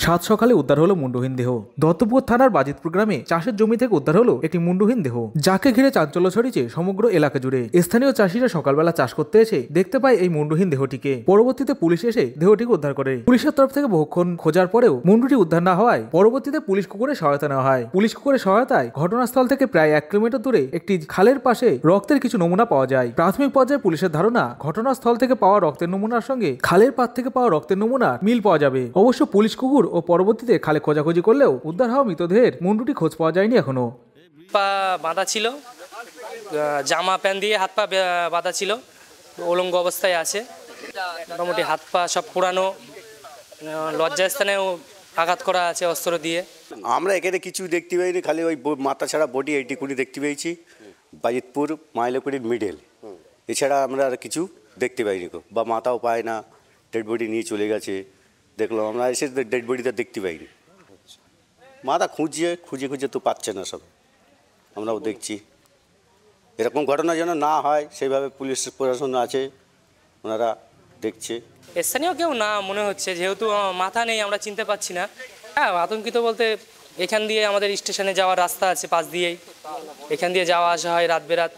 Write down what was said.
সাত সকালে উদ্ধার হলো মুন্ডহীন দেহ। দত্তপুর থানার বাজিতপুর গ্রামে চাষের জমি থেকে উদ্ধার হলো একটি মুন্ডহীন দেহ, যাকে ঘিরে চাঞ্চল্য ছড়িয়েছে সমগ্র এলাকা জুড়ে। স্থানীয় চাষিরা সকালবেলা চাষ করতে এসে দেখতে পায় এই মুন্ডহীন দেহটিকে। পরবর্তীতে পুলিশ এসে দেহটিকে উদ্ধার করে। পুলিশের তরফ থেকে বহুক্ষণ খোঁজার পরেও মুন্ডুটি উদ্ধার না হওয়ায় পরবর্তীতে পুলিশ কুকুরের সহায়তা নেওয়া হয়। পুলিশ কুকুরের সহায়তায় ঘটনাস্থল থেকে প্রায় 1 কিলোমিটার দূরে একটি খালের পাশে রক্তের কিছু নমুনা পাওয়া যায়। প্রাথমিক পর্যায়ে পুলিশের ধারণা ঘটনাস্থল থেকে পাওয়া রক্তের নমুনার সঙ্গে খালের পাড় থেকে পাওয়া রক্তের নমুনার মিল পাওয়া যাবে। অবশ্য পুলিশ কুকুর ও পরবর্তীতে খালে খোঁজাখুঁজি করলেও উদ্ধার হওয়া মৃতদেহের মুন্ডুটি খোঁজ পাওয়া যায়নি এখনো। পা বাঁধা ছিল, জামা প্যান্ট দিয়ে হাত পা বাঁধা ছিল, উলঙ্গ অবস্থায় আছে। মোটামুটি হাত পা সব পুরানো, লজ্জাস্থানেও আঘাত করা আছে অস্ত্র দিয়ে। আমরা এখানে কিছু দেখতে পাইনি, খালি ওই মাথা ছাড়া বডি এইটুকুনি দেখতে পেয়েছি, বাজিতপুর মাইলাকুড়ির মিডল। এছাড়া আমরা আর কিছু দেখতে পাইনি, বা মাথাও পায় না, ডেড বডি নিয়ে চলে গেছে। দেখলাম আমরা এসে ডেড বডিটা দেখতে পাইনি। মাথা খুঁজে খুঁজে তো পাচ্ছে না, সব আমরাও দেখছি। এরকম ঘটনা যেন না হয় সেইভাবে পুলিশ প্রশাসন আছে, ওনারা দেখছে। স্থানীয় কেউ না মনে হচ্ছে, যেহেতু মাথা নেই আমরা চিনতে পারছি না। হ্যাঁ, আতঙ্কিত বলতে এখান দিয়ে আমাদের স্টেশনে যাওয়ার রাস্তা আছে, পাশ দিয়েই এখান দিয়ে যাওয়া আসা হয় রাত বেরাত।